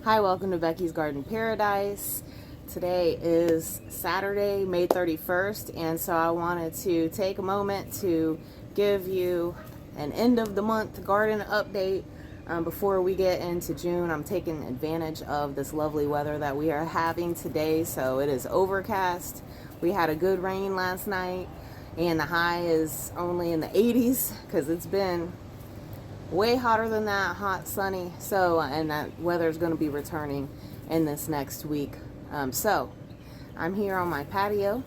Hi, welcome to Becky's Garden Paradise. Today is Saturday, May 31st, and so I wanted to take a moment to give you an end of the month garden update. Before we get into June, I'm taking advantage of this lovely weather that we are having today. So it is overcast. We had a good rain last night, and the high is only in the 80s because it's been way hotter than that, hot, sunny. So, and that weather is going to be returning in this next week. So, I'm here on my patio,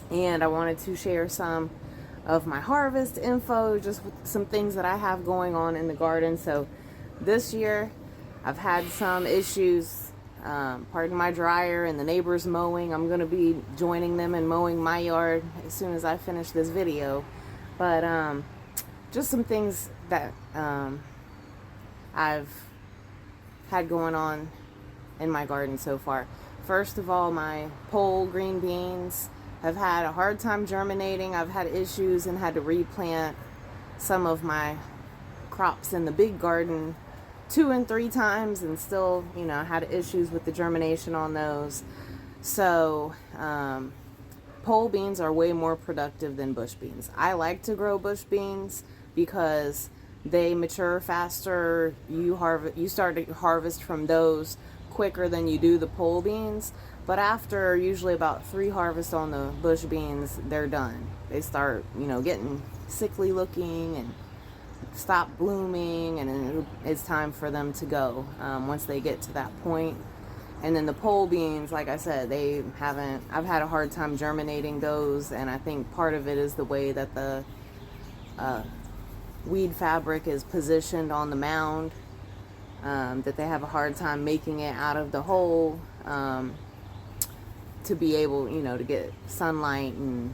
and I wanted to share some of my harvest info, just with some things that I have going on in the garden. So, this year, I've had some issues. Pardon my dryer and the neighbors mowing. I'm going to be joining them in mowing my yard as soon as I finish this video. But just some things that I've had going on in my garden so far. First of all, my pole green beans have had a hard time germinating. I've had issues and had to replant some of my crops in the big garden 2 and 3 times, and still, had issues with the germination on those. So, pole beans are way more productive than bush beans. I like to grow bush beans because they mature faster. You start to harvest from those quicker than you do the pole beans. But after usually about 3 harvests on the bush beans, they're done. They start, getting sickly looking and stop blooming, and it's time for them to go once they get to that point. And then the pole beans, like I said, I've had a hard time germinating those, and I think part of it is the way that the weed fabric is positioned on the mound, that they have a hard time making it out of the hole to be able, to get sunlight and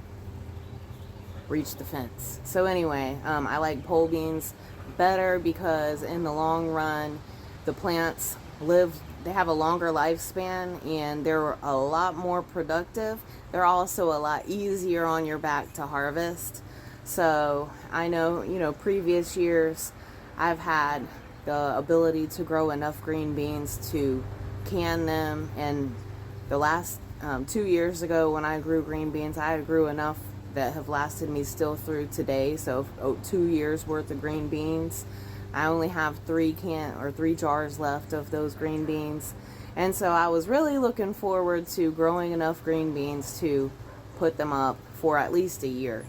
reach the fence. So anyway, I like pole beans better because in the long run, the plants they have a longer lifespan, and they're a lot more productive. They're also a lot easier on your back to harvest. So I know, previous years I've had the ability to grow enough green beans to can them, and the last 2 years ago when I grew green beans, I grew enough that have lasted me still through today. So 2 years worth of green beans. I only have 3 jars left of those green beans, and so I was really looking forward to growing enough green beans to put them up for at least a year.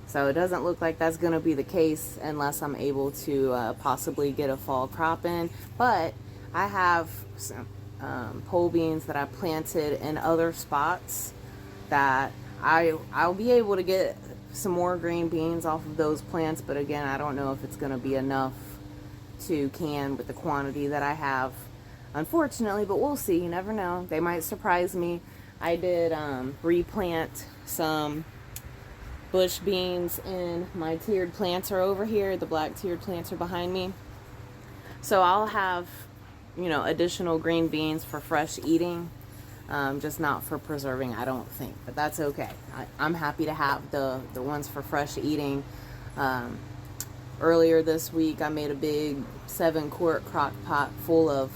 So it doesn't look like that's going to be the case unless I'm able to possibly get a fall crop in. But I have some pole beans that I planted in other spots that I'll be able to get some more green beans off of those plants. But again, I don't know if it's going to be enough to can with the quantity that I have, unfortunately, but we'll see. You never know. They might surprise me. I did replant some bush beans in my tiered planter over here, the black tiered planter behind me. So I'll have, additional green beans for fresh eating, just not for preserving, I don't think, but that's okay. I'm happy to have the ones for fresh eating. Earlier this week, I made a big 7-quart crock pot full of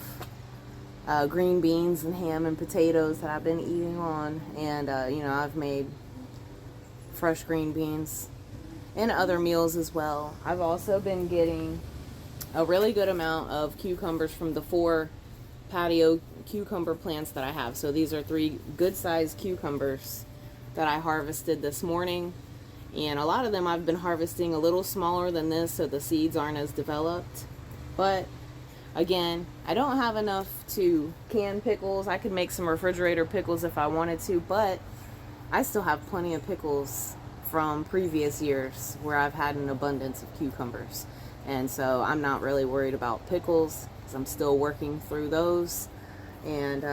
green beans and ham and potatoes that I've been eating on, and I've made fresh green beans and other meals as well. I've also been getting a really good amount of cucumbers from the 4 patio cucumber plants that I have. So these are 3 good-sized cucumbers that I harvested this morning, and a lot of them I've been harvesting a little smaller than this, so the seeds aren't as developed. But again, I don't have enough to can pickles. I could make some refrigerator pickles if I wanted to, but I still have plenty of pickles from previous years where I've had an abundance of cucumbers. And so I'm not really worried about pickles because I'm still working through those. And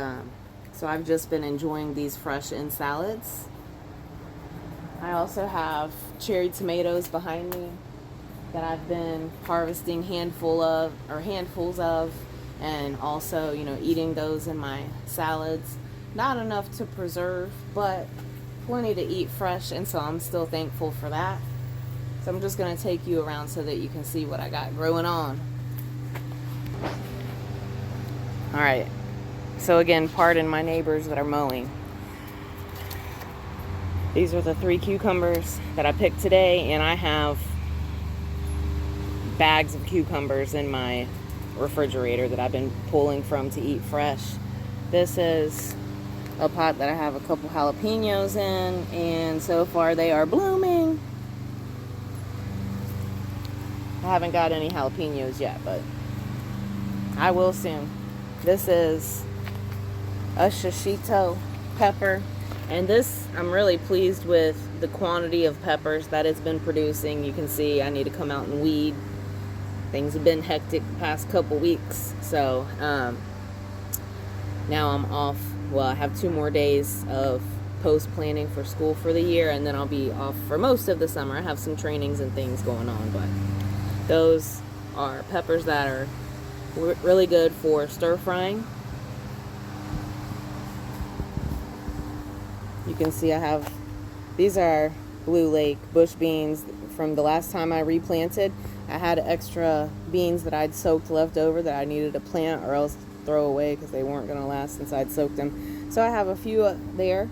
so I've just been enjoying these fresh in salads. I also have cherry tomatoes behind me that I've been harvesting handfuls of, and also, eating those in my salads. Not enough to preserve, but plenty to eat fresh, and so I'm still thankful for that. So I'm just going to take you around so that you can see what I got growing on. Alright, So again, pardon my neighbors that are mowing. These are the 3 cucumbers that I picked today, and I have bags of cucumbers in my refrigerator that I've been pulling from to eat fresh. This is a pot that I have a couple jalapenos in, and so far they are blooming. I haven't got any jalapenos yet, but I will soon. This is a shishito pepper, and this, I'm really pleased with the quantity of peppers that it's been producing. You can see I need to come out and weed. Things have been hectic the past couple weeks, so now I'm off. Well, I have 2 more days of post planning for school for the year, and then I'll be off for most of the summer. I have some trainings and things going on, but those are peppers that are really good for stir frying. You can see I have, these are Blue Lake bush beans from the last time I replanted. I had extra beans that I'd soaked left over that I needed to plant or else throw away because they weren't going to last since I'd soaked them. So I have a few there.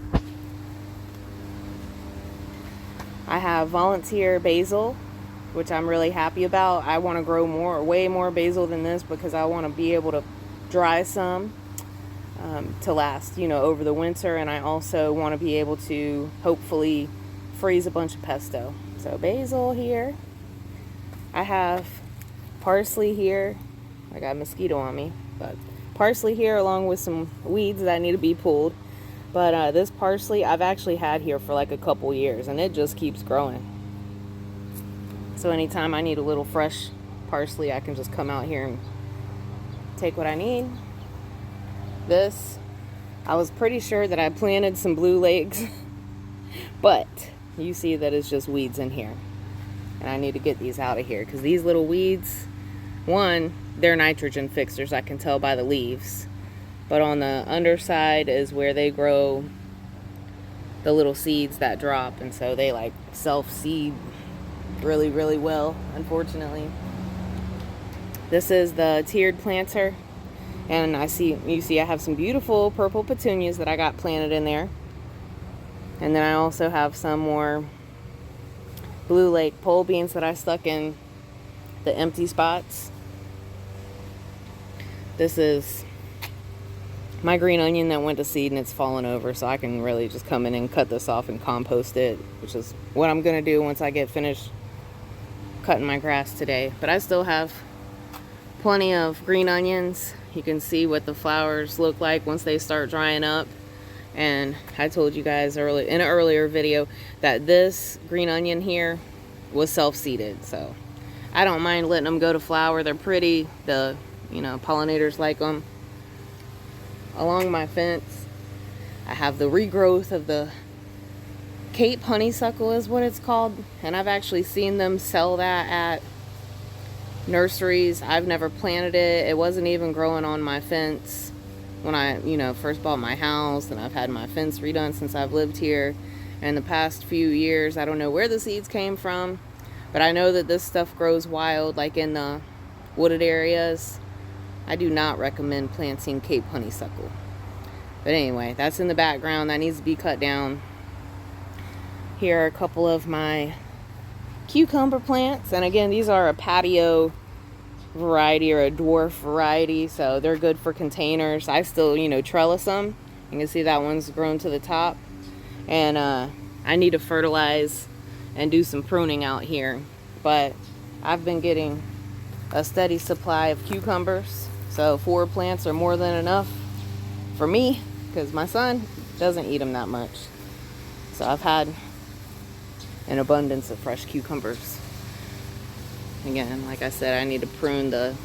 I have volunteer basil, which I'm really happy about. I want to grow way more basil than this because I want to be able to dry some to last, over the winter. And I also want to be able to hopefully freeze a bunch of pesto. So basil here. I have parsley here. I got a mosquito on me, but parsley here along with some weeds that need to be pulled. But this parsley I've actually had here for like a couple years, and it just keeps growing. So anytime I need a little fresh parsley, I can just come out here and take what I need. This, I was pretty sure that I planted some Blue Lakes, but you see that it's just weeds in here. And I need to get these out of here because these little weeds, one, they're nitrogen fixers, I can tell by the leaves. But on the underside is where they grow the little seeds that drop, and so they like self-seed really, really well, unfortunately. This is the tiered planter, and you see I have some beautiful purple petunias that I got planted in there. And then I also have some more Blue Lake pole beans that I stuck in the empty spots. This is my green onion that went to seed and it's fallen over, so I can really just come in and cut this off and compost it, which is what I'm going to do once I get finished cutting my grass today. But I still have plenty of green onions. You can see what the flowers look like once they start drying up. And I told you guys in an earlier video that this green onion here was self-seeded, so I don't mind letting them go to flower. They're pretty. The pollinators like them. Along my fence, I have the regrowth of the Cape honeysuckle is what it's called, and I've actually seen them sell that at nurseries. I've never planted it. It wasn't even growing on my fence when I first bought my house, and I've had my fence redone since I've lived here. And the past few years, I don't know where the seeds came from, but I know that this stuff grows wild, like in the wooded areas. I do not recommend planting Cape honeysuckle. But anyway, that's in the background. That needs to be cut down. Here are a couple of my cucumber plants. And again, these are a patio variety or a dwarf variety, so they're good for containers. I still, trellis them. You can see that one's grown to the top. And I need to fertilize and do some pruning out here. But I've been getting a steady supply of cucumbers. So 4 plants are more than enough for me because my son doesn't eat them that much. So I've had an abundance of fresh cucumbers. Again, like I said, I need to prune the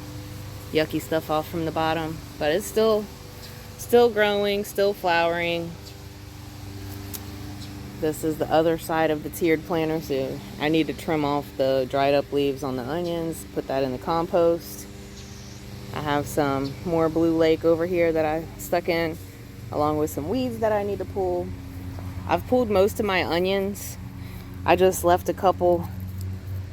yucky stuff off from the bottom, but it's still growing, still flowering. This is the other side of the tiered planter, so I need to trim off the dried up leaves on the onions, put that in the compost. I have some more Blue Lake over here that I stuck in, along with some weeds that I need to pull. I've pulled most of my onions. I just left a couple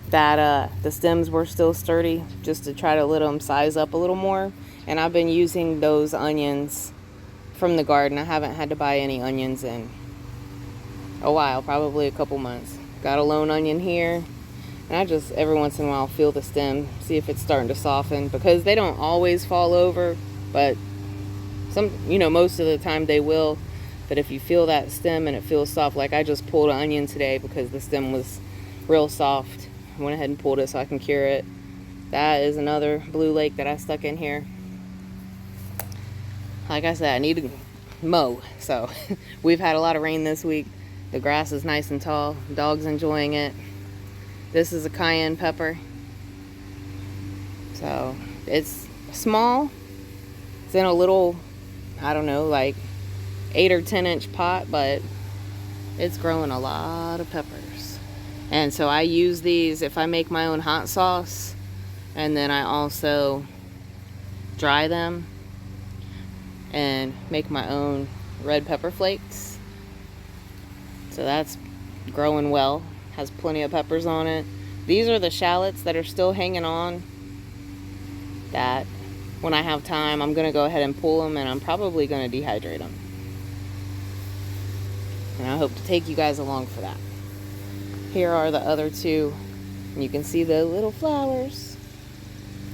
that the stems were still sturdy, just to try to let them size up a little more. And I've been using those onions from the garden. I haven't had to buy any onions in a while, probably a couple months. Got a lone onion here, and I just every once in a while feel the stem, see if it's starting to soften, because they don't always fall over, but most of the time they will. But if you feel that stem and it feels soft, like I just pulled an onion today because the stem was real soft. I went ahead and pulled it so I can cure it. That is another blue lake that I stuck in here. Like I said, I need to mow. So we've had a lot of rain this week. The grass is nice and tall. The dog's enjoying it. This is a cayenne pepper. So it's small. It's in a little, I don't know, like 8 or 10 inch pot, but it's growing a lot of peppers. And so I use these if I make my own hot sauce, and then I also dry them and make my own red pepper flakes. So that's growing well, has plenty of peppers on it. These are the shallots that are still hanging on, that when I have time I'm gonna go ahead and pull them, and I'm probably gonna dehydrate them. And I hope to take you guys along for that. Here are the other two. And you can see the little flowers,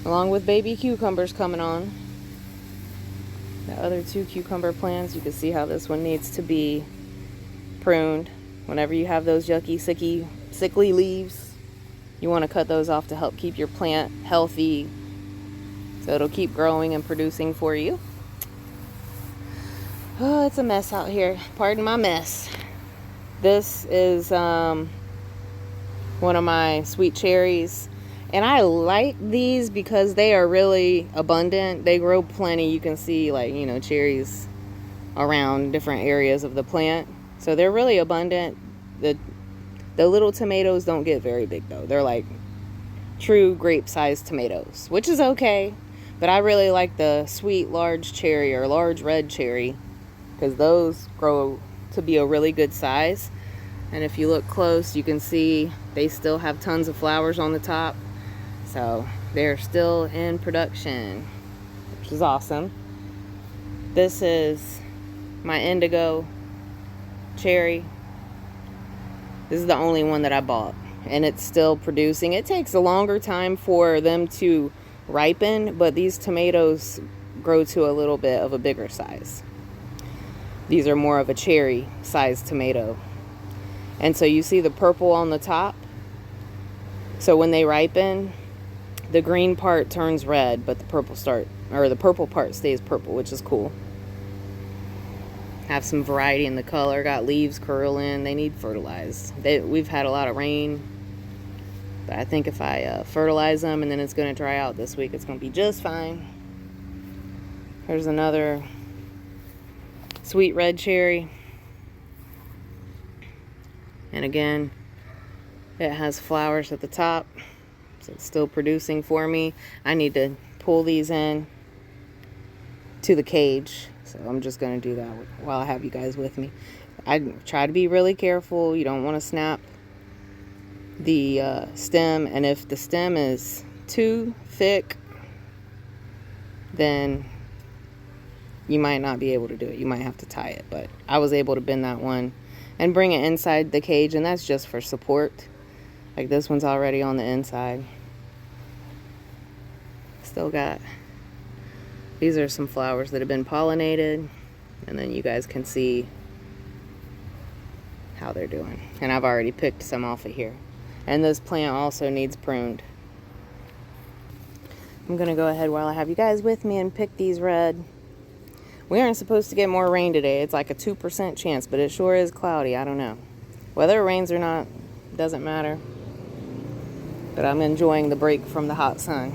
along with baby cucumbers coming on. The other two cucumber plants, you can see how this one needs to be pruned. Whenever you have those yucky, sickly leaves, you want to cut those off to help keep your plant healthy, so it'll keep growing and producing for you. Oh, it's a mess out here. Pardon my mess. This is one of my sweet cherries. And I like these because they are really abundant. They grow plenty. You can see, like, cherries around different areas of the plant. So they're really abundant. The little tomatoes don't get very big, though. They're like true grape-sized tomatoes, which is okay. But I really like the sweet large cherry or large red cherry, because those grow to be a really good size. And if you look close, you can see they still have tons of flowers on the top. So they're still in production, which is awesome. This is my indigo cherry. This is the only one that I bought, and it's still producing. It takes a longer time for them to ripen, but these tomatoes grow to a little bit of a bigger size. These are more of a cherry sized tomato. And so you see the purple on the top. So when they ripen, the green part turns red, but the purple part stays purple, which is cool. Have some variety in the color. Got leaves curling. They need fertilized. We've had a lot of rain, but I think if I fertilize them, and then it's going to dry out this week, it's going to be just fine. Here's another sweet red cherry. And again, it has flowers at the top, so it's still producing for me. I need to pull these in to the cage, so I'm just going to do that while I have you guys with me. I try to be really careful. You don't want to snap the stem, and if the stem is too thick, then you might not be able to do it. You might have to tie it, but I was able to bend that one and bring it inside the cage, and that's just for support. Like this one's already on the inside. Still got, these are some flowers that have been pollinated, and then you guys can see how they're doing. And I've already picked some off of here. And this plant also needs pruned. I'm gonna go ahead while I have you guys with me and pick these red. We aren't supposed to get more rain today. It's like a 2% chance, but it sure is cloudy. I don't know. Whether it rains or not, doesn't matter. But I'm enjoying the break from the hot sun.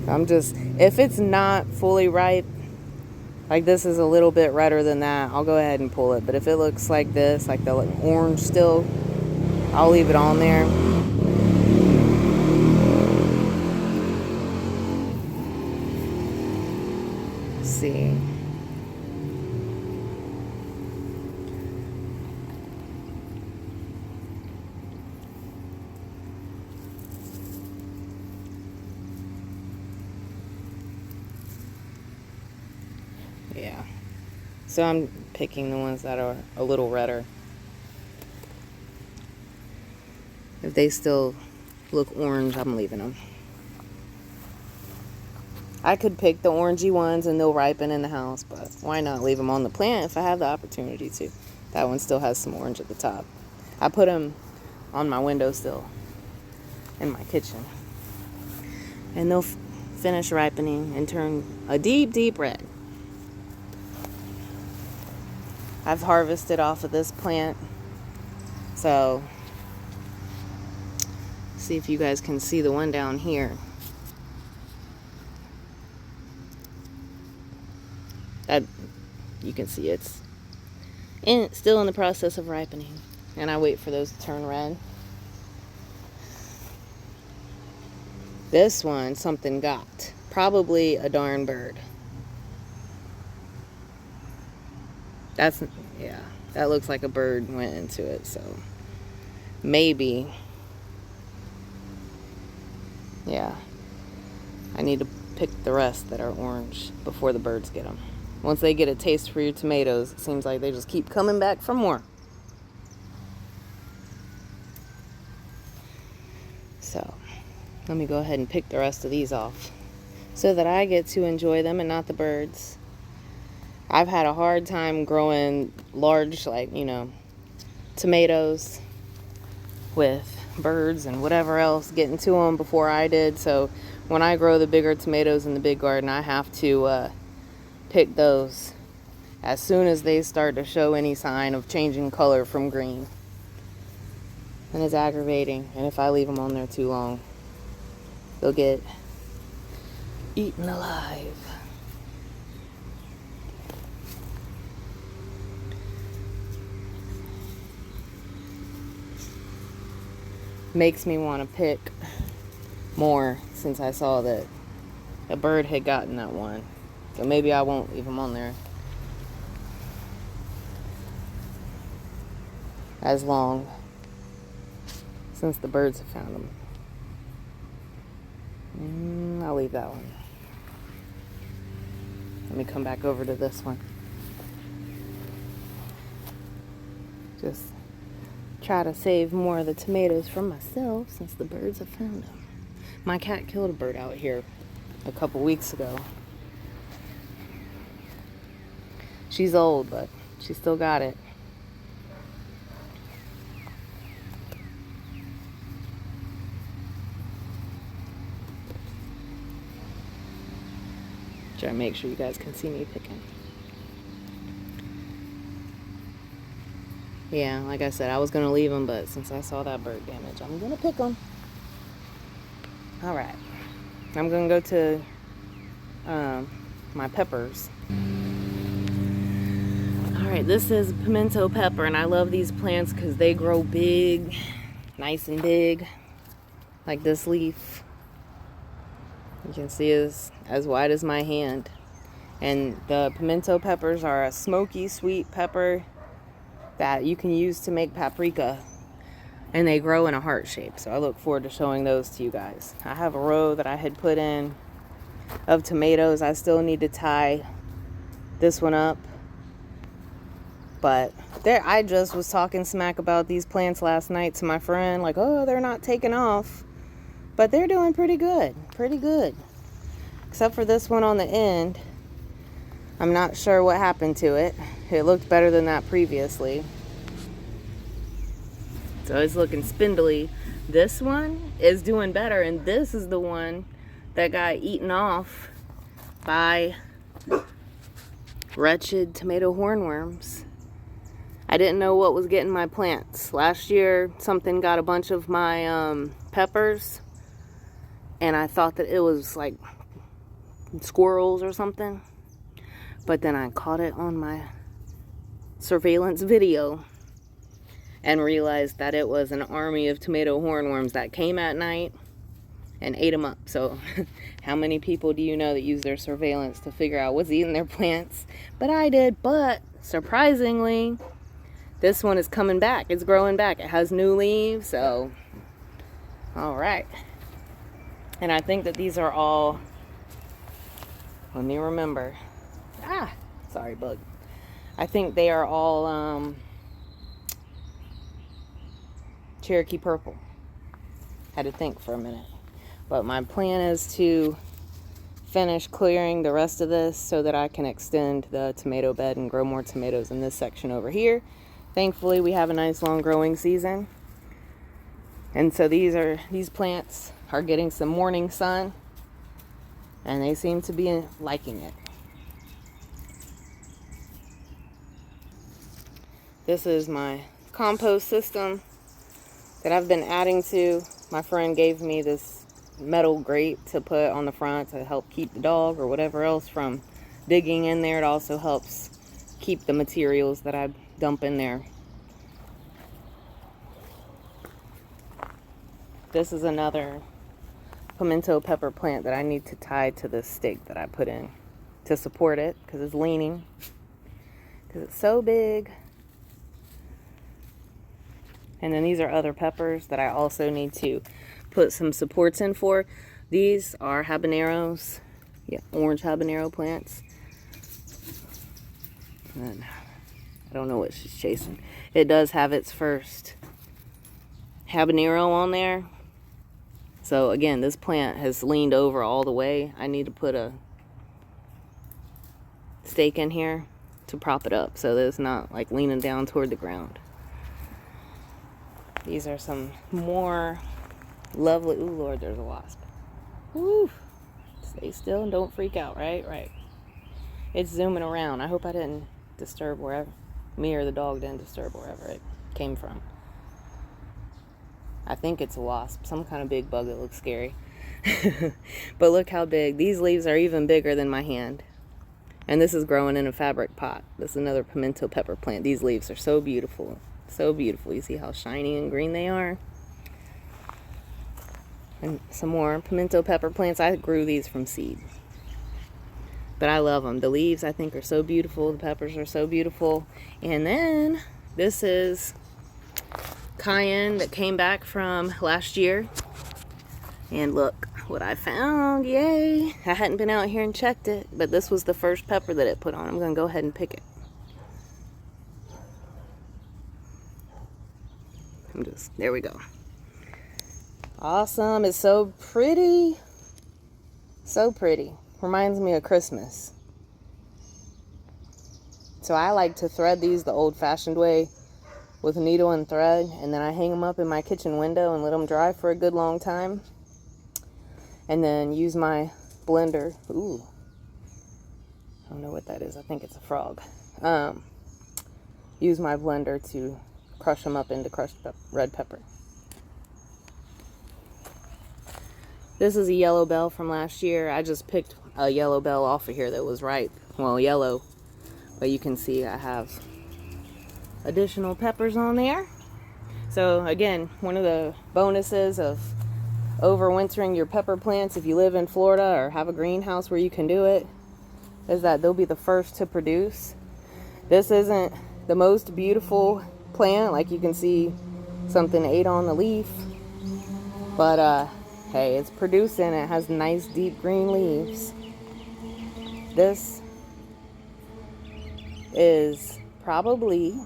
If it's not fully ripe, like this is a little bit redder than that, I'll go ahead and pull it. But if it looks like this, like the orange still, I'll leave it on there. See. Yeah. So I'm picking the ones that are a little redder. If they still look orange, I'm leaving them. I could pick the orangey ones and they'll ripen in the house, but why not leave them on the plant if I have the opportunity to? That one still has some orange at the top. I put them on my windowsill in my kitchen. And they'll finish ripening and turn a deep, deep red. I've harvested off of this plant. So, see if you guys can see the one down here. That you can see it's still in the process of ripening. And I wait for those to turn red. This one, something got. Probably a darn bird. Yeah, that looks like a bird went into it, so maybe, yeah, I need to pick the rest that are orange before the birds get them. Once they get a taste for your tomatoes, it seems like they just keep coming back for more. So, let me go ahead and pick the rest of these off so that I get to enjoy them and not the birds. I've had a hard time growing large, like, tomatoes with birds and whatever else getting to them before I did. So when I grow the bigger tomatoes in the big garden, I have to pick those as soon as they start to show any sign of changing color from green. And it's aggravating. And if I leave them on there too long, they'll get eaten alive. Makes me want to pick more since I saw that a bird had gotten that one. So maybe I won't leave them on there as long since the birds have found them. I'll leave that one. Let me come back over to this one. Just try to save more of the tomatoes for myself since the birds have found them. My cat killed a bird out here a couple weeks ago. She's old, but she still got it. Try to make sure you guys can see me picking. Yeah, like I said, I was going to leave them, but since I saw that bird damage, I'm going to pick them. All right. I'm going to go to my peppers. All right, this is pimento pepper, and I love these plants because they grow big, nice and big, like this leaf. You can see it's as wide as my hand. And the pimento peppers are a smoky, sweet pepper that you can use to make paprika, and they grow in a heart shape. So I look forward to showing those to you guys. I have a row that I had put in of tomatoes. I still need to tie this one up, but I just was talking smack about these plants last night to my friend, like, oh, they're not taking off, but they're doing pretty good, except for this one on the end. I'm not sure what happened to it. It looked better than that previously. So it's looking spindly. This one is doing better, and this is the one that got eaten off by wretched tomato hornworms. I didn't know what was getting my plants. Last year, something got a bunch of my peppers, and I thought that it was like squirrels or something. But then I caught it on my surveillance video and realized that it was an army of tomato hornworms that came at night and ate them up. So how many people do you know that use their surveillance to figure out what's eating their plants? But I did. But surprisingly, this one is coming back. It's growing back. It has new leaves. So, all right. And I think that these are all, let me remember. Sorry, bug. I think they are all Cherokee purple. Had to think for a minute. But my plan is to finish clearing the rest of this so that I can extend the tomato bed and grow more tomatoes in this section over here. Thankfully, we have a nice long growing season. And so these plants are getting some morning sun, and they seem to be liking it. This is my compost system that I've been adding to. My friend gave me this metal grate to put on the front to help keep the dog or whatever else from digging in there. It also helps keep the materials that I dump in there. This is another pimento pepper plant that I need to tie to this stake that I put in to support it, because it's leaning, because it's so big. And then these are other peppers that I also need to put some supports in for. These are habaneros, yeah, orange habanero plants. And I don't know what she's chasing. It does have its first habanero on there. So again, this plant has leaned over all the way. I need to put a stake in here to prop it up so that it's not like leaning down toward the ground. These are some more lovely, ooh Lord, there's a wasp. Woo! Stay still and don't freak out, right? Right. It's zooming around. I hope I didn't disturb wherever, me or the dog didn't disturb wherever it came from. I think it's a wasp, some kind of big bug that looks scary. But look how big. These leaves are even bigger than my hand. And this is growing in a fabric pot. This is another pimento pepper plant. These leaves are so beautiful. So beautiful. You see how shiny and green they are? And some more pimento pepper plants. I grew these from seed. But I love them. The leaves, I think, are so beautiful. The peppers are so beautiful. And then this is cayenne that came back from last year. And look what I found. Yay. I hadn't been out here and checked it, but this was the first pepper that it put on. I'm going to go ahead and pick it. There we go. Awesome. It's so pretty. So pretty. Reminds me of Christmas. So I like to thread these the old-fashioned way with needle and thread, and then I hang them up in my kitchen window and let them dry for a good long time. And then use my blender. Ooh. I don't know what that is. I think it's a frog. Use my blender to crush them up into crushed red pepper. This is a yellow bell from last year. I just picked a yellow bell off of here that was ripe. Well, yellow. But you can see I have additional peppers on there. So again, one of the bonuses of overwintering your pepper plants, if you live in Florida or have a greenhouse where you can do it, is that they'll be the first to produce. This isn't the most beautiful plant, like you can see something ate on the leaf, but hey, it's producing. It has nice deep green leaves. This is probably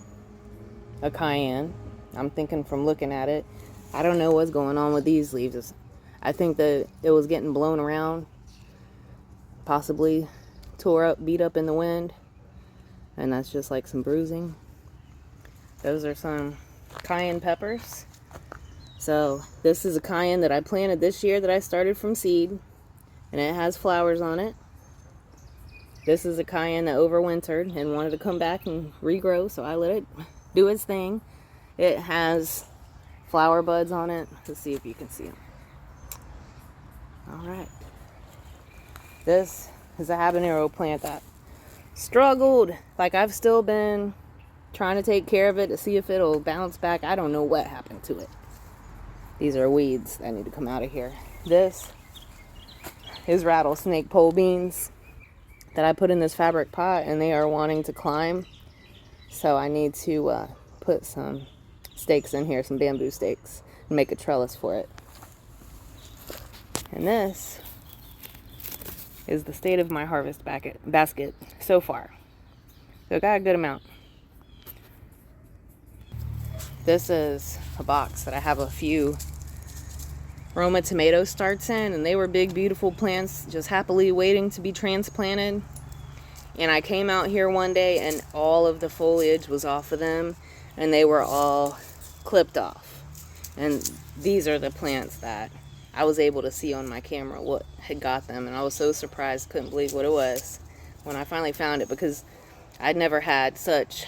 a cayenne. I'm thinking from looking at it. I don't know what's going on with these leaves. I think that it was getting blown around, possibly tore up, beat up in the wind, and that's just like some bruising. Those are some cayenne peppers. So this is a cayenne that I planted this year that I started from seed, and it has flowers on it. This is a cayenne that overwintered and wanted to come back and regrow, so I let it do its thing. It has flower buds on it. Let's see if you can see them. All right. This is a habanero plant that struggled. Like, I've still been trying to take care of it to see if it'll bounce back. I don't know what happened to it. These are weeds that need to come out of here. This is rattlesnake pole beans that I put in this fabric pot, and they are wanting to climb. So I need to put some stakes in here, some bamboo stakes, and make a trellis for it. And this is the state of my harvest basket so far. So I got a good amount. This is a box that I have a few Roma tomato starts in, and they were big, beautiful plants just happily waiting to be transplanted. And I came out here one day and all of the foliage was off of them, and they were all clipped off. And these are the plants that I was able to see on my camera what had got them, and I was so surprised, couldn't believe what it was when I finally found it, because I'd never had such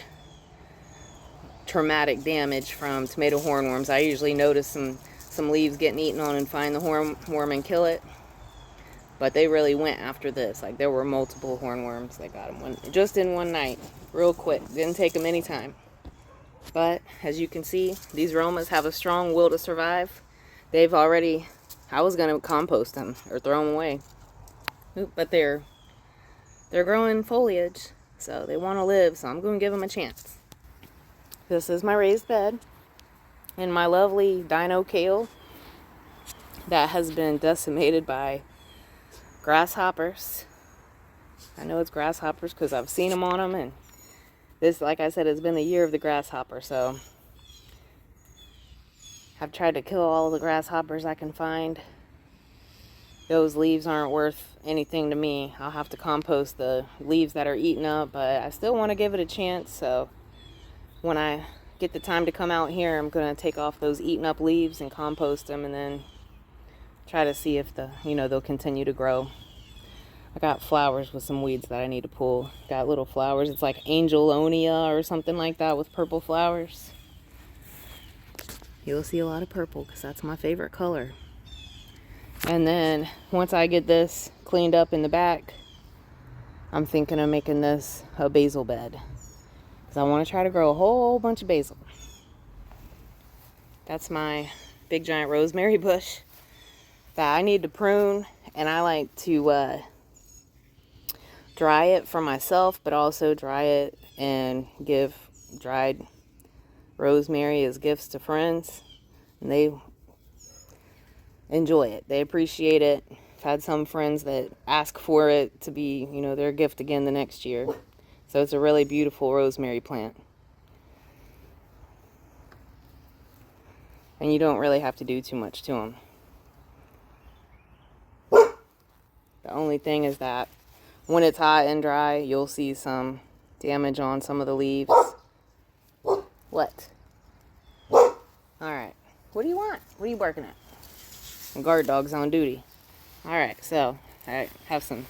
traumatic damage from tomato hornworms. I usually notice some leaves getting eaten on and find the hornworm and kill it, but they really went after this. Like, there were multiple hornworms that got them just in one night, real quick. Didn't take them any time. But as you can see, these Romas have a strong will to survive. They've already, I was going to compost them or throw them away, but they're growing foliage, so they want to live, so I'm going to give them a chance. This is my raised bed and my lovely dino kale that has been decimated by grasshoppers. I know it's grasshoppers because I've seen them on them, and this, like I said, has been the year of the grasshopper, so I've tried to kill all the grasshoppers I can find. Those leaves aren't worth anything to me. I'll have to compost the leaves that are eaten up, but I still want to give it a chance, so when I get the time to come out here, I'm going to take off those eaten up leaves and compost them, and then try to see if they'll continue to grow. I got flowers with some weeds that I need to pull. Got little flowers. It's like angelonia or something like that with purple flowers. You'll see a lot of purple because that's my favorite color. And then once I get this cleaned up in the back, I'm thinking of making this a basil bed, because I want to try to grow a whole bunch of basil. That's my big giant rosemary bush that I need to prune, and I like to dry it for myself, but also dry it and give dried rosemary as gifts to friends, and they enjoy it. They appreciate it. I've had some friends that ask for it to be, their gift again the next year. So it's a really beautiful rosemary plant. And you don't really have to do too much to them. The only thing is that when it's hot and dry, you'll see some damage on some of the leaves. What? Alright. What do you want? What are you barking at? The guard dog's on duty. Alright, so I have some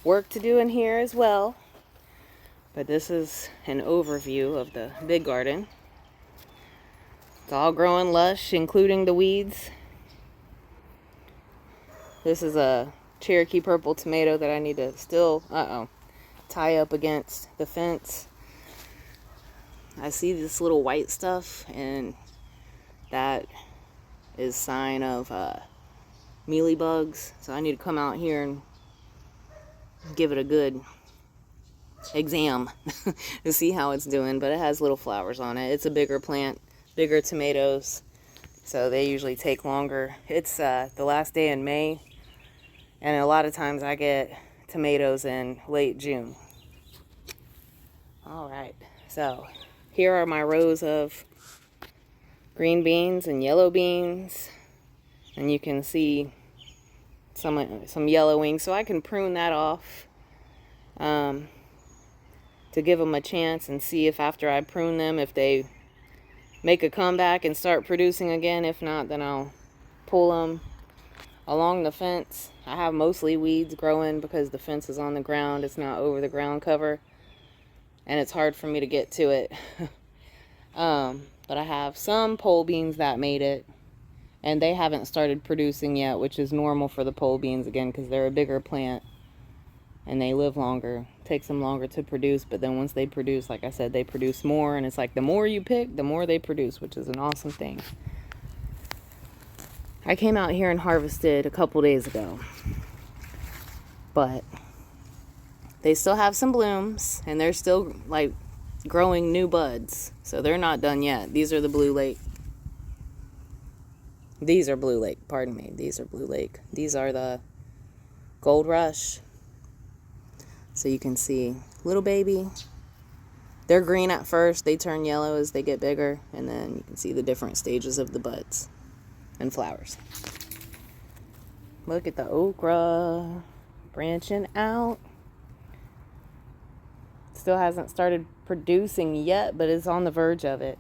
work to do in here as well. But this is an overview of the big garden. It's all growing lush, including the weeds. This is a Cherokee purple tomato that I need to still, tie up against the fence. I see this little white stuff, and that is sign of mealybugs. So I need to come out here and give it a good exam to see how it's doing. But it has little flowers on it. It's a bigger plant, bigger tomatoes, so they usually take longer. It's the last day in May, and a lot of times I get tomatoes in late June. Alright, so here are my rows of green beans and yellow beans, and you can see some yellowing, so I can prune that off to give them a chance and see if after I prune them, if they make a comeback and start producing again. If not, then I'll pull them. Along the fence, I have mostly weeds growing because the fence is on the ground. It's not over the ground cover, and it's hard for me to get to it. But I have some pole beans that made it, and they haven't started producing yet, which is normal for the pole beans, again, because they're a bigger plant and they live longer. It takes them longer to produce, but then once they produce, like I said, they produce more, and it's like the more you pick, the more they produce, which is an awesome thing. I came out here and harvested a couple days ago, but they still have some blooms, and they're still like growing new buds, so they're not done yet. These are the Blue Lake. These are Blue Lake, pardon me. These are Blue Lake. These are the Gold Rush. So you can see little baby They're green at first, they turn yellow as they get bigger, and then you can see the different stages of the buds and flowers. Look at the okra branching out. Still hasn't started producing yet, but it's on the verge of it.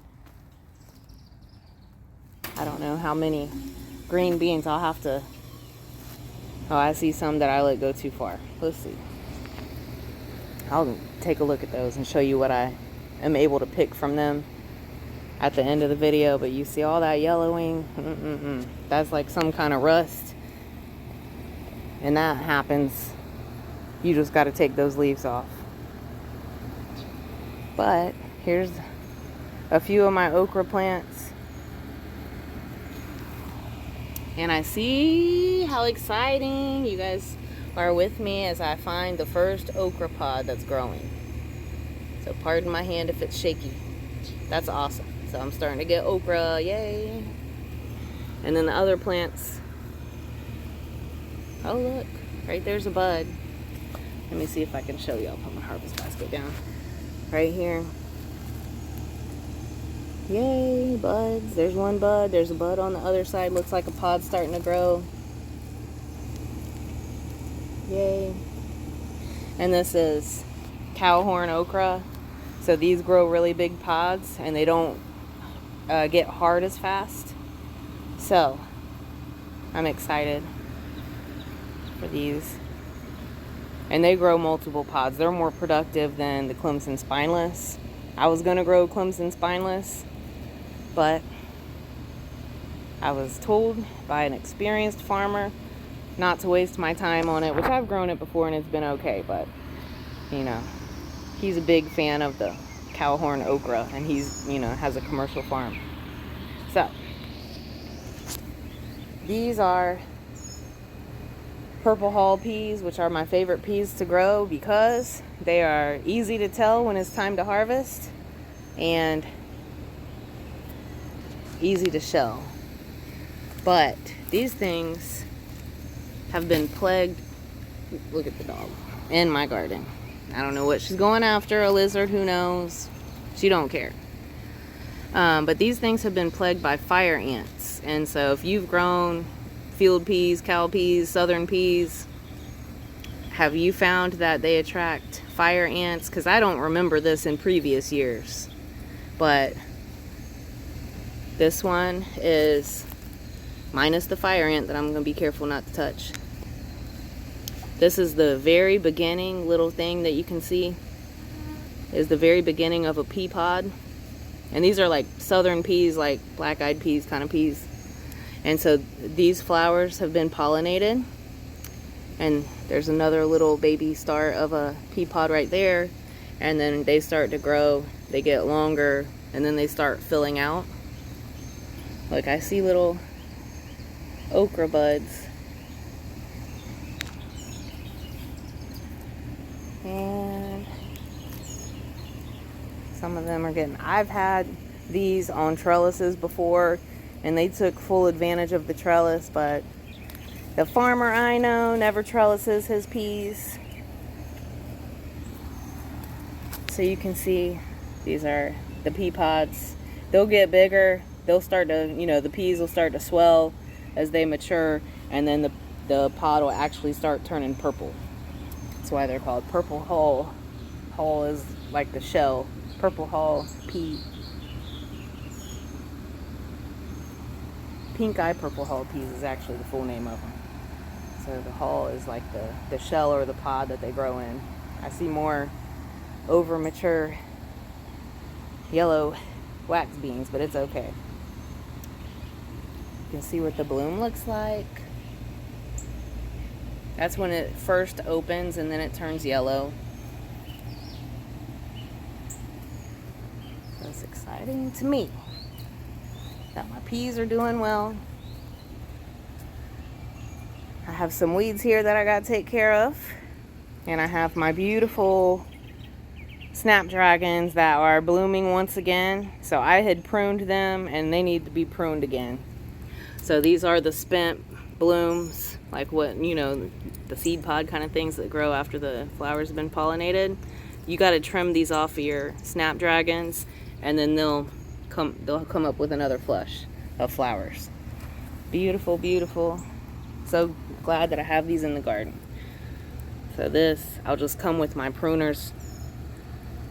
I don't know how many green beans I'll have to... Oh, I see some that I let go too far. Let's see. I'll take a look at those and show you what I am able to pick from them at the end of the video. But you see all that yellowing? That's like some kind of rust. And that happens. You just got to take those leaves off. But here's a few of my okra plants. And I see how exciting you guys are with me as I find the first okra pod that's growing. So pardon my hand if it's shaky. That's awesome. So I'm starting to get okra, yay. And then the other plants. Oh look, right there's a bud. Let me see if I can show you. I'll put my harvest basket down. Right here. Yay, buds. There's one bud. There's a bud on the other side. Looks like a pod's starting to grow. Yay. And this is cow horn okra. So these grow really big pods and they don't get hard as fast. So I'm excited for these. And they grow multiple pods. They're more productive than the Clemson spineless. I was going to grow Clemson spineless, but I was told by an experienced farmer not to waste my time on it, which I've grown it before and it's been okay, but you know, he's a big fan of the cow horn okra and he's, you know, has a commercial farm. So these are purple hull peas, which are my favorite peas to grow because they are easy to tell when it's time to harvest and easy to shell. But these things have been plagued. Look at the dog in my garden. I don't know what she's going after, a lizard, who knows. She don't care. But these things have been plagued by fire ants. And so if you've grown field peas, cow peas, southern peas, have you found that they attract fire ants? Because I don't remember this in previous years. But this one is minus the fire ant that I'm going to be careful not to touch. This is the very beginning little thing that you can see. Is the very beginning of a pea pod. And these are like southern peas, like black-eyed peas kind of peas. And so these flowers have been pollinated. And there's another little baby start of a pea pod right there. And then they start to grow. They get longer. And then they start filling out. Look, I see little okra buds. And some of them are getting... I've had these on trellises before, and they took full advantage of the trellis, but the farmer I know never trellises his peas. So you can see these are the pea pods. They'll get bigger. They'll start to, you know, the peas will start to swell as they mature, and then the pod will actually start turning purple. That's why they're called purple hull. Hull is like the shell. Purple hull pea. Pinkeye purple hull peas is actually the full name of them. So the hull is like the shell or the pod that they grow in. I see more over mature yellow wax beans, but it's okay. You can see what the bloom looks like. That's when it first opens and then it turns yellow. That's exciting to me. That my peas are doing well. I have some weeds here that I gotta take care of. And I have my beautiful snapdragons that are blooming once again. So I had pruned them and they need to be pruned again. So these are the spent blooms, like what, you know, the seed pod kind of things that grow after the flowers have been pollinated. you got to trim these off of your snapdragons, and then they'll come up with another flush of flowers. Beautiful, beautiful. So glad that I have these in the garden. So this, I'll just come with my pruners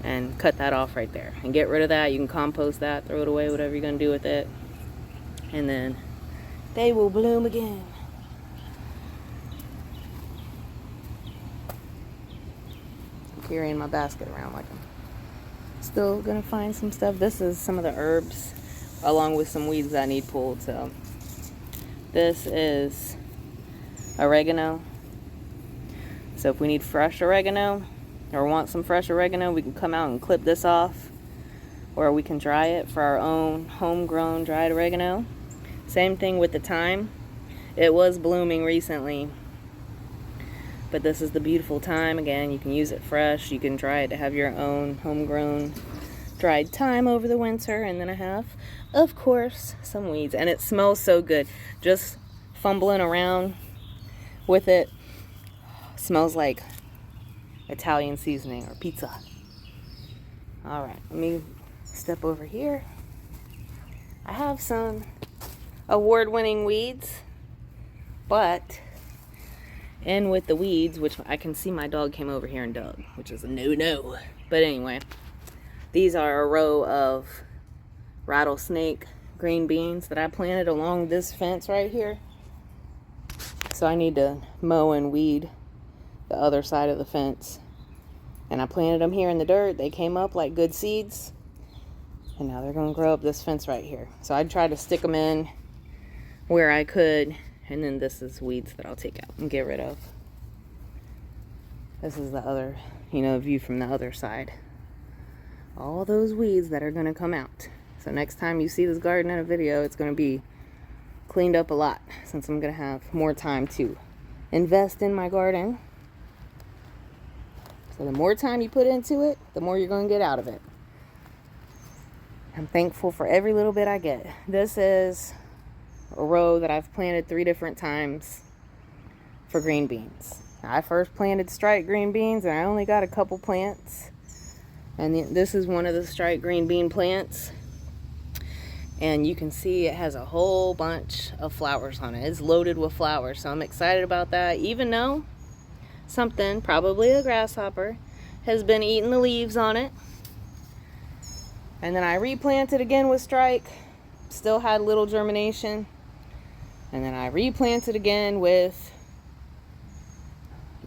and cut that off right there and get rid of that. You can compost that, throw it away, whatever you're gonna do with it, and then they will bloom again. I'm carrying my basket around like I'm still gonna find some stuff. This is some of the herbs along with some weeds I need pulled. So this is oregano. So if we need fresh oregano or want some fresh oregano, we can come out and clip this off, or we can dry it for our own homegrown dried oregano. Same thing with the thyme. It was blooming recently, but this is the beautiful thyme. Again, you can use it fresh. You can dry it to have your own homegrown dried thyme over the winter. And then I have, of course, some weeds. And it smells so good. Just fumbling around with it smells like Italian seasoning or pizza. All right, let me step over here. I have some award-winning weeds, but in with the weeds, which I can see my dog came over here and dug, which is a no-no. But anyway, these are a row of rattlesnake green beans that I planted along this fence right here. So I need to mow and weed the other side of the fence. And I planted them here in the dirt. They came up like good seeds. And now they're going to grow up this fence right here. So I tried to stick them in where I could. And then this is weeds that I'll take out and get rid of. This is the other, view from the other side. All those weeds that are going to come out. So next time you see this garden in a video, it's going to be cleaned up a lot, since I'm going to have more time to invest in my garden. So the more time you put into it, the more you're going to get out of it. I'm thankful for every little bit I get. This is a row that I've planted 3 different times for green beans. I first planted striped green beans and I only got a couple plants. And this is one of the striped green bean plants. And you can see it has a whole bunch of flowers on it. It's loaded with flowers. So I'm excited about that, even though something, probably a grasshopper, has been eating the leaves on it. And then I replanted again with strike. Still had little germination. And then I replanted again with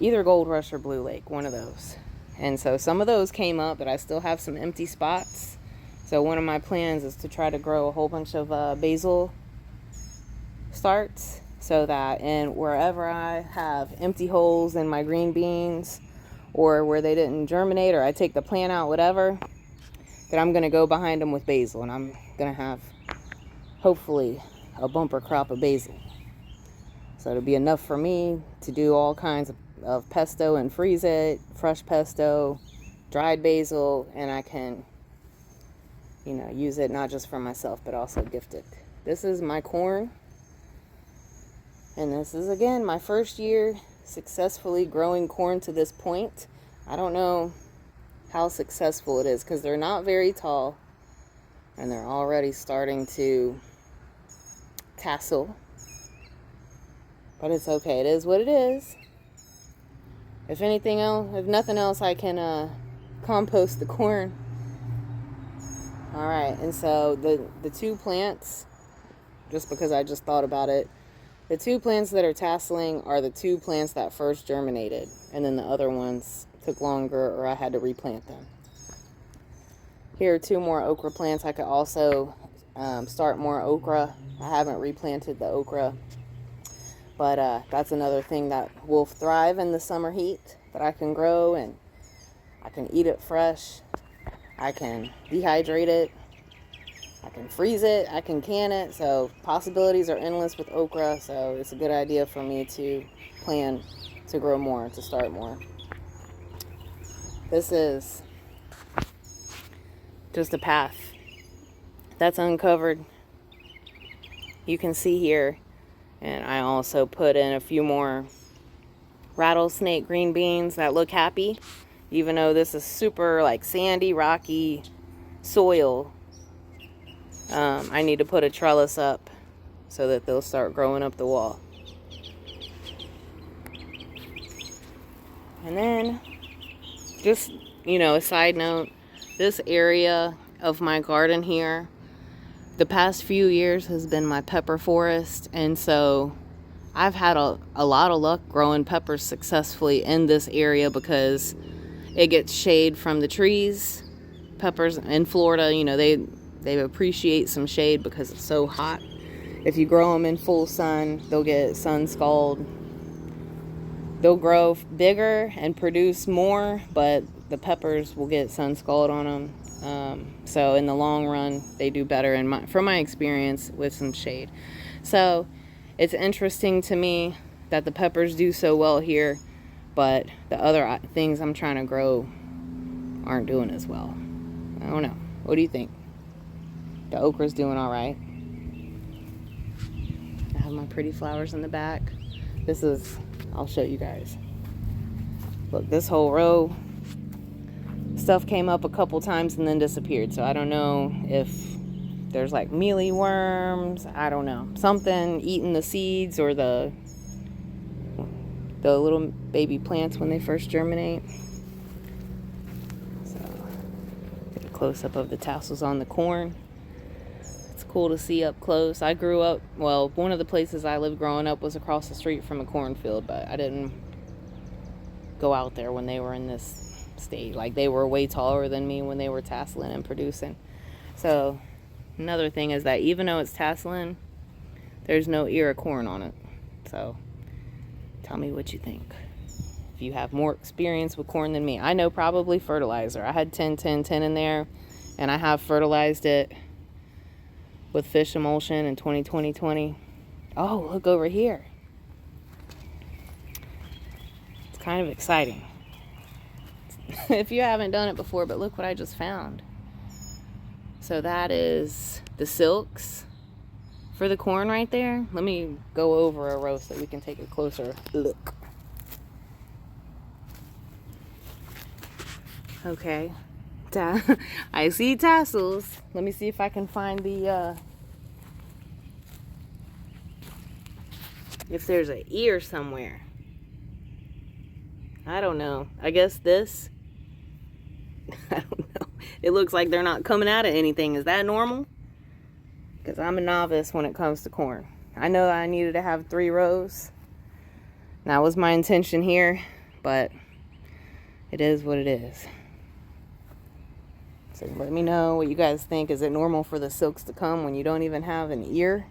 either Gold Rush or Blue Lake, one of those. And so some of those came up, but I still have some empty spots. So one of my plans is to try to grow a whole bunch of basil starts, so that wherever I have empty holes in my green beans, or where they didn't germinate, or I take the plant out, whatever, that I'm going to go behind them with basil. And I'm going to have, hopefully, a bumper crop of basil. So it'll be enough for me to do all kinds of pesto and freeze it, fresh pesto, dried basil, and I can, use it not just for myself, but also gift it. This is my corn. And this is, again, my first year successfully growing corn to this point. I don't know how successful it is, because they're not very tall. And they're already starting to tassel. But it's okay. It is what it is. If anything else, if nothing else, I can compost the corn. Alright, and so the 2 plants, just because I just thought about it, the 2 plants that are tasseling are the 2 plants that first germinated. And then the other ones took longer, or I had to replant them. Here are 2 more okra plants. I could also start more okra. I haven't replanted the okra. But that's another thing that will thrive in the summer heat that I can grow, and I can eat it fresh. I can dehydrate it. I can freeze it. I can can it. So possibilities are endless with okra. So it's a good idea for me to plan to grow more, to start more. This is just a path that's uncovered. You can see here. And I also put in a few more rattlesnake green beans that look happy. Even though this is super like sandy, rocky soil, I need to put a trellis up so that they'll start growing up the wall. And then, just, you know, a side note, this area of my garden here, the past few years has been my pepper forest. And so I've had a lot of luck growing peppers successfully in this area because it gets shade from the trees. Peppers in Florida, you know, they appreciate some shade because it's so hot. If you grow them in full sun, they'll get sun scald. They'll grow bigger and produce more, but the peppers will get sun scald on them. So in the long run, they do better from my experience with some shade. So it's interesting to me that the peppers do so well here, but the other things I'm trying to grow aren't doing as well. I don't know. What do you think? The okra's doing all right. I have my pretty flowers in the back. I'll show you guys. Look, this whole row, stuff came up a couple times and then disappeared. So I don't know if there's like mealy worms. I don't know. Something eating the seeds or the little baby plants when they first germinate. So, get a close-up of the tassels on the corn. It's cool to see up close. I grew up, well, one of the places I lived growing up was across the street from a cornfield, but I didn't go out there when they were in this stage. Like, they were way taller than me when they were tasseling and producing. So, another thing is that even though it's tasseling, there's no ear of corn on it. So, tell me what you think. If you have more experience with corn than me. I know probably fertilizer. I had 10-10-10 in there, and I have fertilized it with fish emulsion in 2020. Oh, look over here. It's kind of exciting. If you haven't done it before, but look what I just found. So that is the silks for the corn right there. Let me go over a row so we can take a closer look. Okay. I see tassels. Let me see if I can find if there's an ear somewhere. I don't know. I guess this. I don't know. It looks like they're not coming out of anything. Is that normal? Because I'm a novice when it comes to corn. I know I needed to have 3 rows. That was my intention here, but it is what it is. So let me know what you guys think. Is it normal for the silks to come when you don't even have an ear?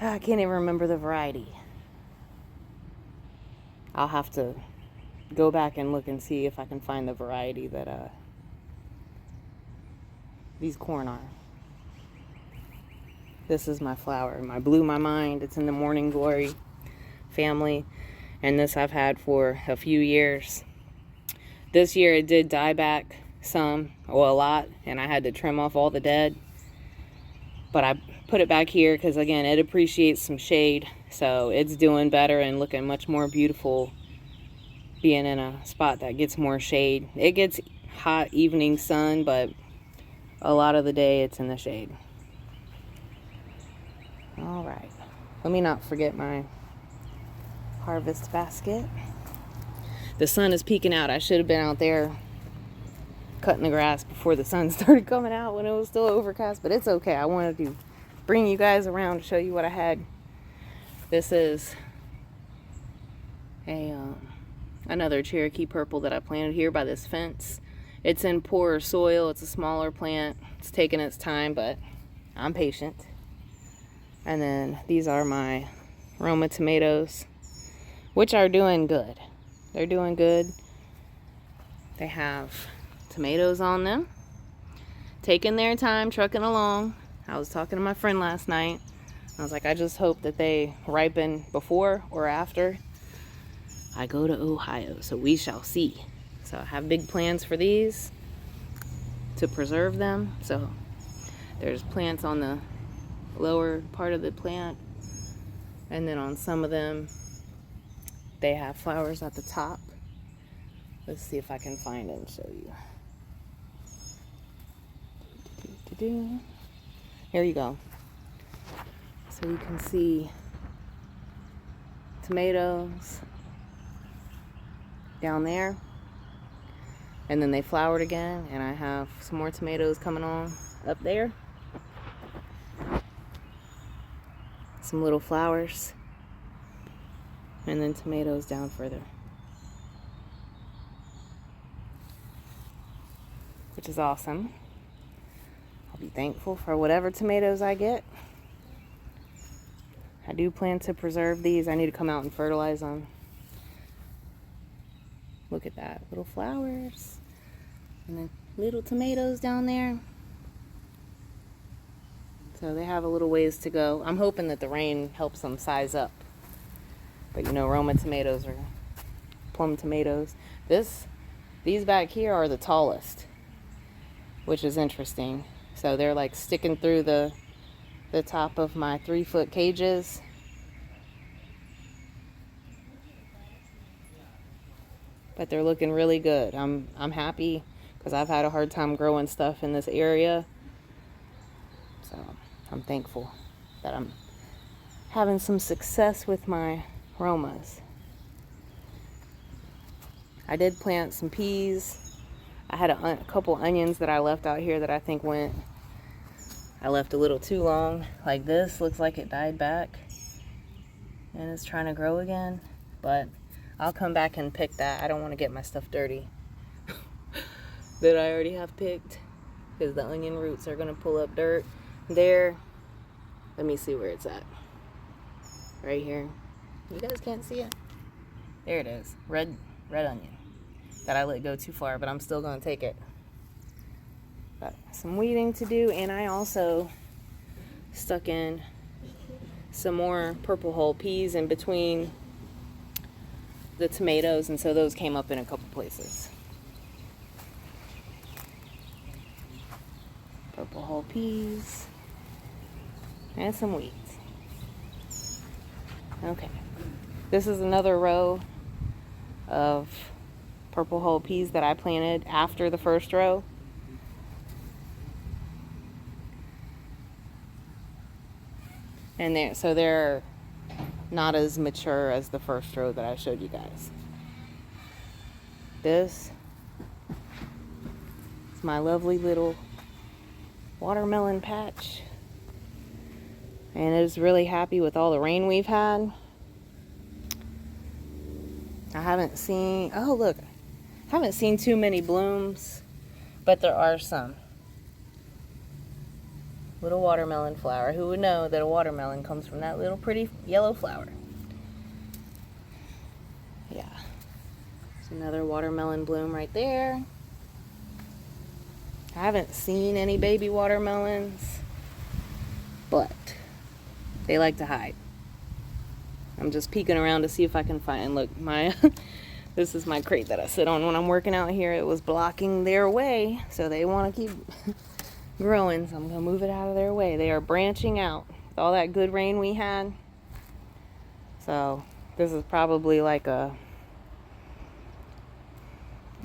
I can't even remember the variety. I'll have to go back and look and see if I can find the variety that these corn are. This is my flower. My Blew My Mind. It's in the Morning Glory family. And this I've had for a few years. This year it did die back some, well, a lot, and I had to trim off all the dead. But I put it back here because, again, it appreciates some shade. So it's doing better and looking much more beautiful being in a spot that gets more shade. It gets hot evening sun, but a lot of the day it's in the shade. All right. Let me not forget my harvest basket. The sun is peeking out. I should have been out there cutting the grass before the sun started coming out when it was still overcast, but it's okay. I wanted to bring you guys around to show you what I had. This is another Cherokee purple that I planted here by this fence. It's in poorer soil. It's a smaller plant. It's taking its time, but I'm patient. And then these are my Roma tomatoes, which are doing good. They're doing good. They have tomatoes on them. Taking their time, trucking along. I was talking to my friend last night. I was like, I just hope that they ripen before or after I go to Ohio. So we shall see. So I have big plans for these to preserve them. So there's plants on the lower part of the plant. And then on some of them, they have flowers at the top. Let's see if I can find it and show you. Here you go. So you can see tomatoes down there. And then they flowered again, and I have some more tomatoes coming on up there. Some little flowers. And then tomatoes down further. Which is awesome. I'll be thankful for whatever tomatoes I get. I do plan to preserve these. I need to come out and fertilize them. Look at that, little flowers. And then little tomatoes down there. So they have a little ways to go. I'm hoping that the rain helps them size up. But you know, Roma tomatoes are plum tomatoes. These back here are the tallest, which is interesting. So they're like sticking through the top of my 3-foot cages. But they're looking really good. I'm happy because I've had a hard time growing stuff in this area. So I'm thankful that I'm having some success with my Romas. I did plant some peas. I had a couple onions that I left out here that I think I left a little too long. Like this, looks like it died back and it's trying to grow again. But I'll come back and pick that. I don't want to get my stuff dirty that I already have picked, because the onion roots are going to pull up dirt. There, let me see where it's at. Right here. You guys can't see it. There it is. Red onion. That I let go too far, but I'm still going to take it. Got some weeding to do, and I also stuck in some more purple hull peas in between the tomatoes, and so those came up in a couple places. Purple hull peas and some weeds. Okay, this is another row of purple hull peas that I planted after the first row. And they're not as mature as the first row that I showed you guys. This is my lovely little watermelon patch. And it is really happy with all the rain we've had. I haven't seen, oh look, I haven't seen too many blooms, but there are some. Little watermelon flower. Who would know that a watermelon comes from that little pretty yellow flower? Yeah. There's another watermelon bloom right there. I haven't seen any baby watermelons, but they like to hide. I'm just peeking around to see if I can find, look, this is my crate that I sit on when I'm working out here. It was blocking their way, so they want to keep growing, so I'm going to move it out of their way. They are branching out with all that good rain we had. So this is probably like a,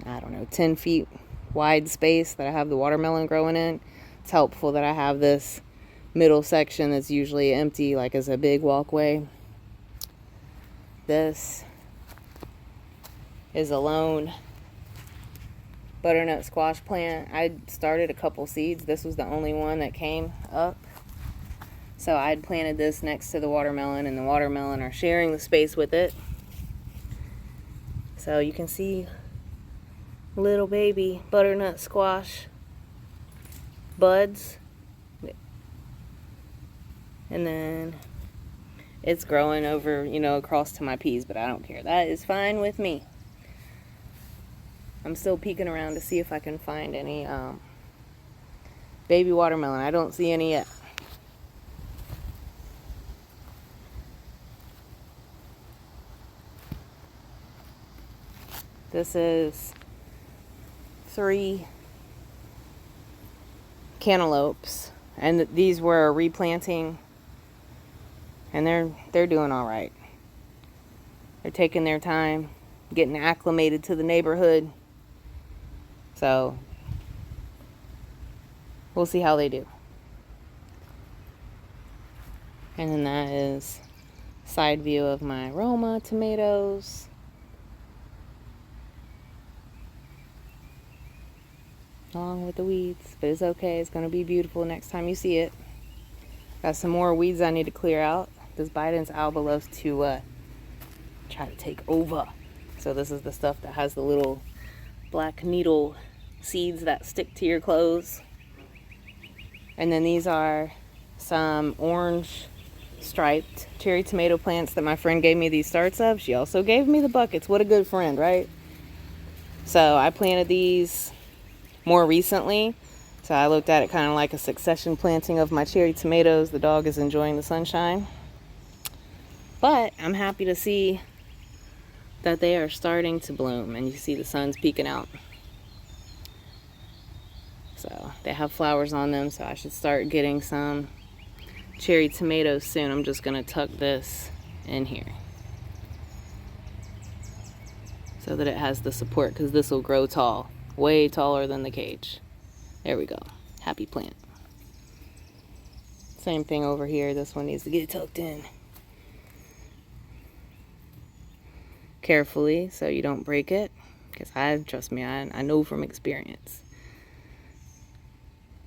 I don't know, 10 feet wide space that I have the watermelon growing in. It's helpful that I have this middle section that's usually empty, like as a big walkway. This is a lone butternut squash plant. I started a couple seeds. This was the only one that came up. So I'd planted this next to the watermelon, and the watermelon are sharing the space with it. So you can see little baby butternut squash buds. And then it's growing over, across to my peas, but I don't care. That is fine with me. I'm still peeking around to see if I can find any baby watermelon. I don't see any yet. This is 3 cantaloupes, and these were a replanting, and they're doing all right. They're taking their time. getting acclimated to the neighborhood. So we'll see how they do. And then that is side view of my Roma tomatoes. Along with the weeds, but it's okay. It's going to be beautiful next time you see it. Got some more weeds I need to clear out. This Biden's alba loves to try to take over. So this is the stuff that has the little black needle seeds that stick to your clothes. And then these are some orange striped cherry tomato plants that my friend gave me these starts of. She also gave me the buckets. What a good friend, right? So I planted these more recently. So I looked at it kind of like a succession planting of my cherry tomatoes. The dog is enjoying the sunshine. But I'm happy to see that they are starting to bloom, and you see the sun's peeking out. So they have flowers on them, so I should start getting some cherry tomatoes soon. I'm just going to tuck this in here so that it has the support, because this will grow tall, way taller than the cage. There we go. Happy plant. Same thing over here. This one needs to get tucked in carefully so you don't break it, because trust me, I know from experience.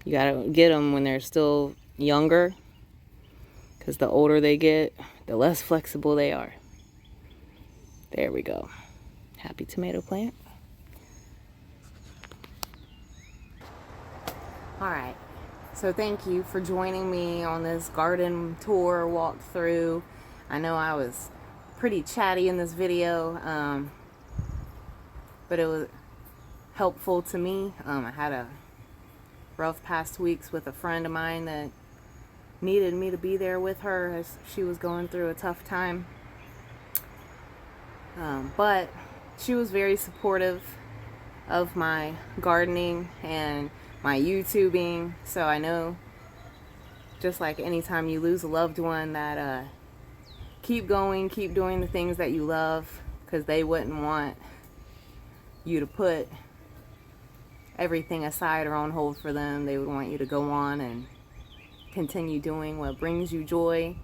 You gotta get them when they're still younger, because the older they get, the less flexible they are. There we go. Happy tomato plant. Alright, so thank you for joining me on this garden tour walkthrough. I know I was pretty chatty in this video, but it was helpful to me. I had a rough past weeks with a friend of mine that needed me to be there with her as she was going through a tough time. But she was very supportive of my gardening and my YouTubing. So I know, just like anytime you lose a loved one, that keep going, keep doing the things that you love, because they wouldn't want you to put everything aside or on hold for them. They would want you to go on and continue doing what brings you joy.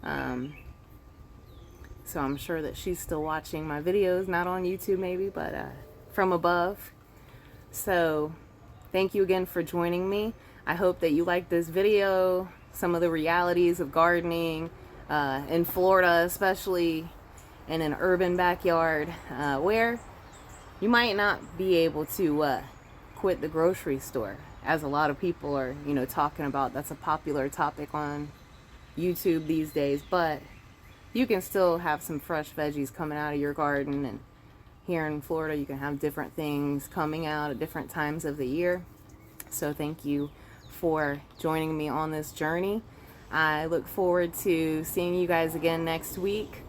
So I'm sure that she's still watching my videos, not on YouTube maybe, but from above. So thank you again for joining me. I hope that you liked this video, some of the realities of gardening in Florida, especially in an urban backyard where you might not be able to quit the grocery store, as a lot of people are, talking about. That's a popular topic on YouTube these days, but you can still have some fresh veggies coming out of your garden. And here in Florida, you can have different things coming out at different times of the year. So thank you for joining me on this journey. I look forward to seeing you guys again next week.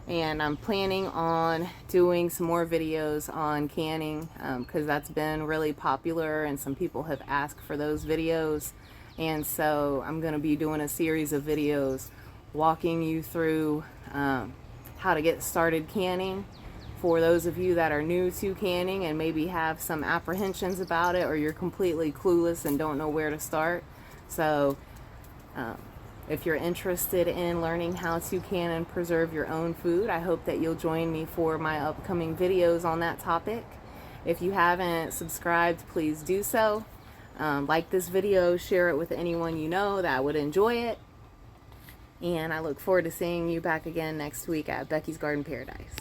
And I'm planning on doing some more videos on canning, because that's been really popular and some people have asked for those videos. And so I'm going to be doing a series of videos walking you through how to get started canning. For those of you that are new to canning and maybe have some apprehensions about it, or you're completely clueless and don't know where to start. So if you're interested in learning how to can and preserve your own food, I hope that you'll join me for my upcoming videos on that topic. If you haven't subscribed, please do so. Like this video, share it with anyone you know that would enjoy it. And I look forward to seeing you back again next week at Becky's Garden Paradise.